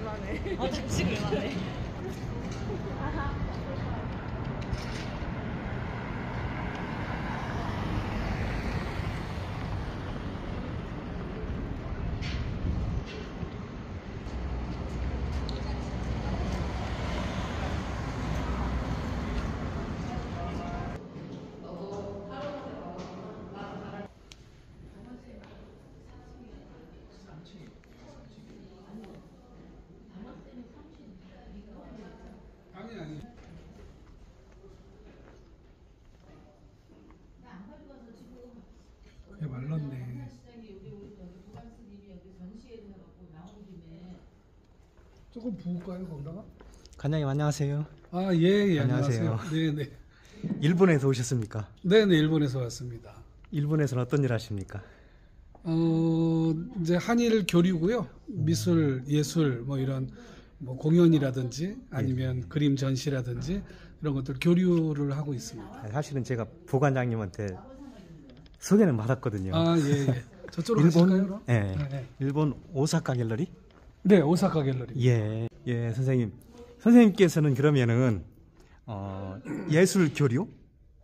일만해. 지금 일만해. 그게 말랐네. 조금 부을까요, 거기다가? 관장님 안녕하세요. 아, 예, 예, 안녕하세요. 안녕하세요. 네, 네. 일본에서 오셨습니까? 네, 네, 일본에서 왔습니다. 일본에서는 어떤 일 하십니까? 이제 한일 교류고요. 미술, 예술, 뭐 이런 뭐 공연이라든지 아니면 그림 전시라든지 이런 것들 교류를 하고 있습니다. 사실은 제가 부관장님한테 소개는 받았거든요. 아, 예, 예. 저쪽으로 가실까요, 그럼? 예, 네, 네. 일본 오사카 갤러리? 네, 오사카 갤러리. 예, 예, 선생님. 선생님께서는 그러면은 예술 교류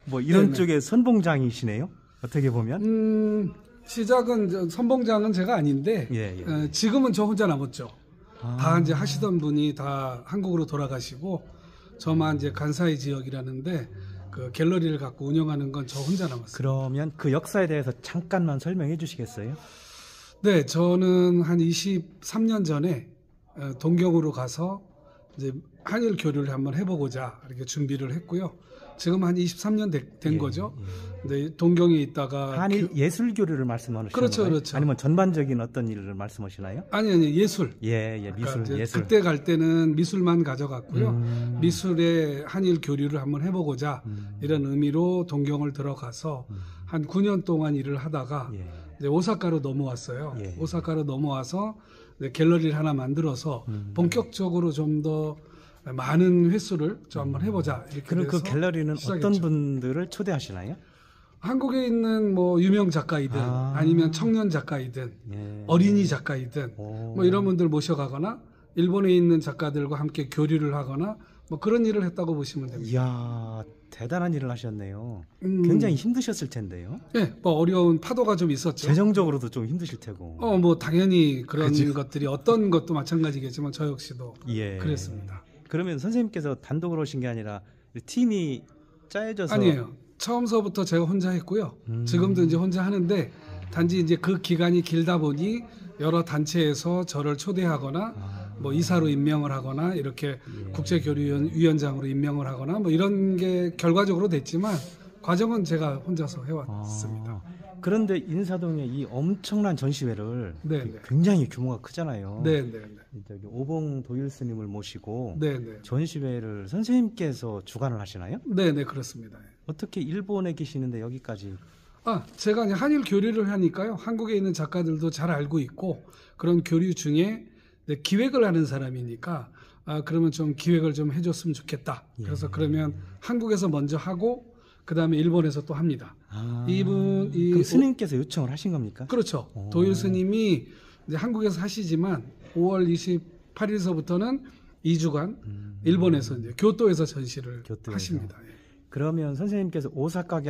뭐 이런 네네. 쪽에 선봉장이시네요. 어떻게 보면. 시작은 선봉장은 제가 아닌데 예, 예. 지금은 저 혼자 남았죠. 아. 다 이제 하시던 분이 다 한국으로 돌아가시고 저만 이제 간사이 지역이라는데 그 갤러리를 갖고 운영하는 건 저 혼자 남았어요. 그러면 그 역사에 대해서 잠깐만 설명해 주시겠어요? 네, 저는 한 23년 전에 동경으로 가서 이제 한일 교류를 한번 해보고자 이렇게 준비를 했고요. 지금 한 23년 된 예, 거죠. 예. 근데 동경에 있다가 한일 예술 교류를 말씀하시는 그렇죠, 거예요? 그렇죠. 아니면 전반적인 어떤 일을 말씀하시나요? 아니 예술. 예, 예, 그러니까 미술, 이제 예술. 그때 갈 때는 미술만 가져갔고요. 미술의 한일 교류를 한번 해보고자 이런 의미로 동경을 들어가서 한 9년 동안 일을 하다가 예. 이제 오사카로 넘어왔어요. 예. 오사카로 넘어와서 이제 갤러리를 하나 만들어서 본격적으로 좀 더 많은 횟수를 좀 한번 해보자 이렇게 그럼 그 돼서 갤러리는 시작했죠. 어떤 분들을 초대하시나요? 한국에 있는 뭐 유명 작가이든 아니면 청년 작가이든 예. 어린이 작가이든 오. 뭐 이런 분들 모셔가거나 일본에 있는 작가들과 함께 교류를 하거나 뭐 그런 일을 했다고 보시면 됩니다. 이야, 대단한 일을 하셨네요. 굉장히 힘드셨을 텐데요. 예, 뭐 어려운 파도가 좀 있었죠. 재정적으로도 좀 힘드실 테고. 뭐 당연히 그런 그죠. 것들이 어떤 것도 마찬가지겠지만 저 역시도 예. 그랬습니다. 그러면 선생님께서 단독으로 오신 게 아니라 팀이 짜여져서 아니에요. 처음서부터 제가 혼자 했고요. 지금도 이제 혼자 하는데 단지 이제 그 기간이 길다 보니 여러 단체에서 저를 초대하거나 뭐 이사로 임명을 하거나 이렇게 국제교류위원장으로 임명을 하거나 뭐 이런 게 결과적으로 됐지만 과정은 제가 혼자서 해왔습니다. 그런데 인사동에 이 엄청난 전시회를 네, 네. 굉장히 규모가 크잖아요. 네, 네, 네. 저기 오봉 도일 스님을 모시고 네, 네. 전시회를 선생님께서 주관을 하시나요? 네, 네, 그렇습니다. 어떻게 일본에 계시는데 여기까지? 제가 이제 한일 교류를 하니까요. 한국에 있는 작가들도 잘 알고 있고 그런 교류 중에 기획을 하는 사람이니까 그러면 좀 기획을 좀 해줬으면 좋겠다. 그래서 그러면 한국에서 먼저 하고 그 다음에 일본에서 또 합니다. 그럼 스님께서 요청을 하신 겁니까? 그렇죠. 도일 스님이 이제 한국에서 하시지만 5월 28일서부터는 2주간 일본에서 이제 교토에서 전시를 교토에서. 하십니다. 예. 그러면 선생님께서 오사카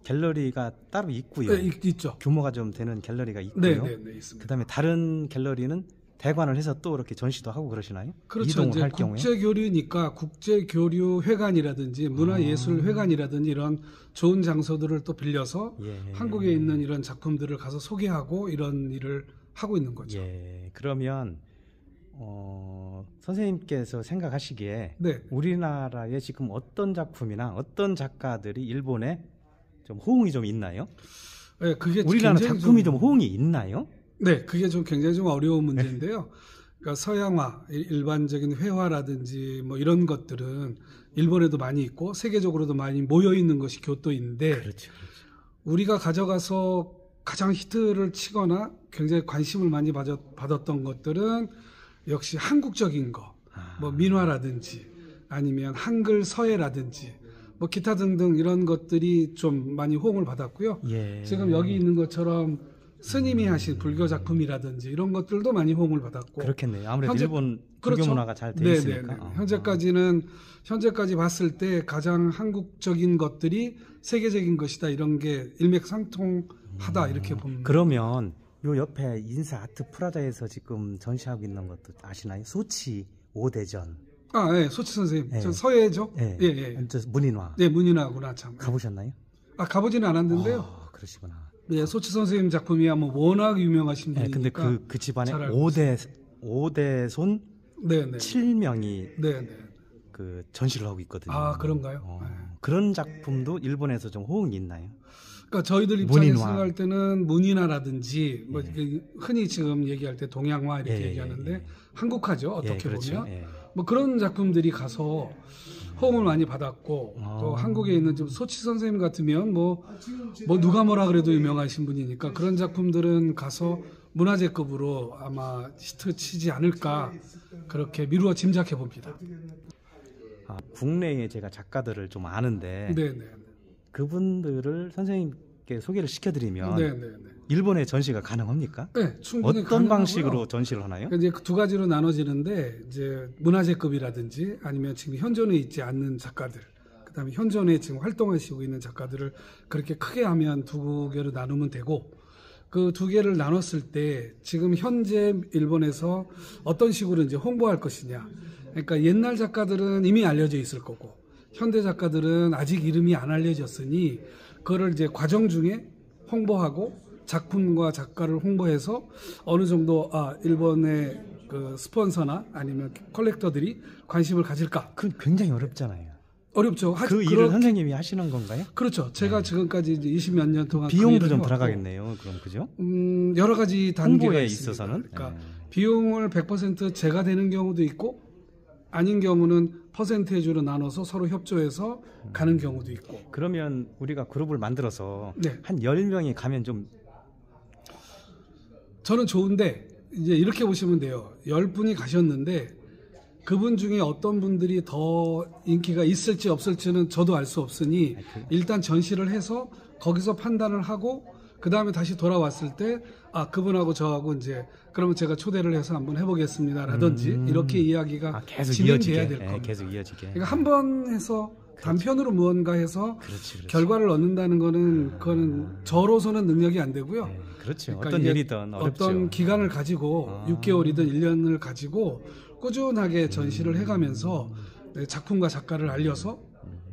갤러리가 따로 있고요. 네, 있죠. 규모가 좀 되는 갤러리가 있고요. 네, 네, 네, 있습니다. 그다음에 다른 갤러리는 대관을 해서 또 이렇게 전시도 하고 그러시나요? 그렇죠. 이동을 이제 할 경우에. 국제교류니까 국제교류회관이라든지 문화예술회관이라든지 이런 좋은 장소들을 또 빌려서 예. 한국에 있는 이런 작품들을 가서 소개하고 이런 일을 하고 있는 거죠. 예. 그러면 선생님께서 생각하시기에 네. 우리나라에 지금 어떤 작품이나 어떤 작가들이 일본에 좀 호응이 좀 있나요? 네, 그게 우리나라 굉장히 작품이 좀 호응이 있나요? 네, 그게 좀 굉장히 좀 어려운 문제인데요. 그러니까 서양화, 일반적인 회화라든지 뭐 이런 것들은 일본에도 많이 있고 세계적으로도 많이 모여 있는 것이 교토인데 그렇죠. 우리가 가져가서 가장 히트를 치거나 굉장히 관심을 많이 받았던 것들은 역시 한국적인 거, 뭐 민화라든지 아니면 한글 서예라든지 뭐 기타 등등 이런 것들이 좀 많이 호응을 받았고요. 예. 지금 여기 있는 것처럼 스님이 하신 불교 작품이라든지 이런 것들도 많이 호응을 받았고 그렇겠네요. 아무래도 현재- 일본 불교 그렇죠. 문화가 잘 돼 네네네. 있으니까. 현재까지 봤을 때 가장 한국적인 것들이 세계적인 것이다 이런 게 일맥상통하다 이렇게 봅니다. 그러면 요 옆에 인사 아트 프라자에서 지금 전시하고 있는 것도 아시나요? 소치 5대전. 아, 예, 소치 선생님, 예. 저 서예죠? 예. 예, 예. 저 문인화. 네, 문인하구나 참. 가보셨나요? 아, 가보지는 않았는데요. 그러시구나. 네, 소치 선생님 작품이야 뭐 워낙 유명하신 네, 분이니까. 근데 그 집안에 잘 알고 5대 손 네, 네. 7명이 네, 네. 그 전시를 하고 있거든요. 아, 그런가요? 네. 그런 작품도 일본에서 좀 호응이 있나요? 그러니까 저희들 입장에서 문인화. 생각할 때는 문인화라든지 뭐 이렇게 흔히 지금 얘기할 때 동양화 이렇게 예, 얘기하는데 예. 한국화죠. 어떻게 그렇죠. 보면 예. 뭐 그런 작품들이 가서 호응을 많이 받았고 또 한국에 있는 좀 소치 선생님 같으면 뭐 누가 뭐라 그래도 유명하신 분이니까 그런 작품들은 가서 문화재급으로 아마 히트 치지 않을까 그렇게 미루어 짐작해 봅니다. 국내에 제가 작가들을 좀 아는데 네네. 그분들을 선생님께 소개를 시켜드리면 네네네. 일본에 전시가 가능합니까? 네, 충분히 어떤 가능하고요. 방식으로 전시를 하나요? 그러니까 이제 두 가지로 나눠지는데 이제 문화재급이라든지 아니면 지금 현존에 있지 않는 작가들, 그다음에 현존에 지금 활동하시고 있는 작가들을 그렇게 크게 하면 두 개로 나누면 되고 그 두 개를 나눴을 때 지금 현재 일본에서 어떤 식으로 이제 홍보할 것이냐. 그러니까 옛날 작가들은 이미 알려져 있을 거고 현대 작가들은 아직 이름이 안 알려졌으니 그거를 이제 과정 중에 홍보하고 작품과 작가를 홍보해서 어느 정도 일본의 그 스폰서나 아니면 컬렉터들이 관심을 가질까? 그 굉장히 어렵잖아요. 어렵죠. 그 일을 선생님이 하시는 건가요? 그렇죠. 제가 지금까지 이제 20몇 년 동안 비용도 그 좀 일을 들어가겠네요. 그럼 그죠? 여러 가지 단계가 홍보에 있습니다. 있어서는 그러니까 비용을 100% 제가 되는 경우도 있고 아닌 경우는 퍼센테이지로 나눠서 서로 협조해서 가는 경우도 있고. 그러면 우리가 그룹을 만들어서 네. 한 10명이 가면 좀 저는 좋은데 이제 이렇게 보시면 돼요. 10분이 가셨는데 그분 중에 어떤 분들이 더 인기가 있을지 없을지는 저도 알 수 없으니 일단 전시를 해서 거기서 판단을 하고 그 다음에 다시 돌아왔을 때 그분하고 저하고 이제 그러면 제가 초대를 해서 한번 해보겠습니다라든지 이렇게 이야기가 계속 진행돼야 이어지게. 될 겁니다. 계속 이어지게. 그러니까 한 번 해서 단편으로 무언가 해서 그렇지. 결과를 얻는다는 그거는 저로서는 능력이 안 되고요. 네, 그렇죠. 그러니까 어떤 이게 일이든 어렵죠. 어떤 기간을 가지고 6개월이든 1년을 가지고 꾸준하게 전시를 해가면서 작품과 작가를 알려서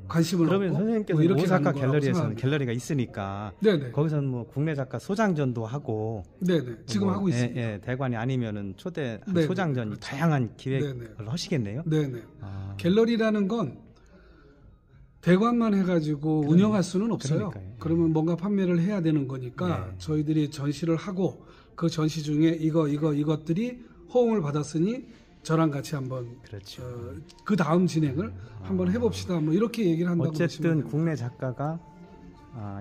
관심을 그러면 얻고 선생님께서 뭐 이렇게 오사카 가는 거라고 갤러리에서는 생각합니다. 갤러리가 있으니까 네네. 거기서는 뭐 국내 작가 소장전도 하고 네네. 지금 뭐, 하고 있습니다. 대관이 아니면은 초대 네네. 소장전 그렇죠. 다양한 기획을 네네. 하시겠네요. 네네. 아, 갤러리라는 건 대관만 해가지고 운영할 수는 없어요. 그러니까요. 그러면 뭔가 판매를 해야 되는 거니까 네. 저희들이 전시를 하고 그 전시 중에 이것들이 호응을 받았으니 저랑 같이 한번 그렇죠. 그 다음 진행을 한번 해봅시다. 뭐 이렇게 얘기를 한다고 보시면 어쨌든 됩니다. 국내 작가가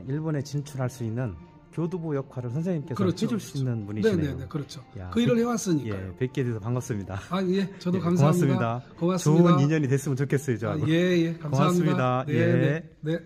일본에 진출할 수 있는 교두보 역할을 선생님께서 그렇죠, 해줄 수 그렇죠. 있는 분이시네요. 네네네, 그렇죠. 야, 그 일을 해왔으니까요. 예, 뵙게 돼서 반갑습니다. 저도 예, 감사합니다. 고맙습니다. 좋은 인연이 됐으면 좋겠어요, 저하고. 감사합니다. 고맙습니다. 네, 예. 네, 네.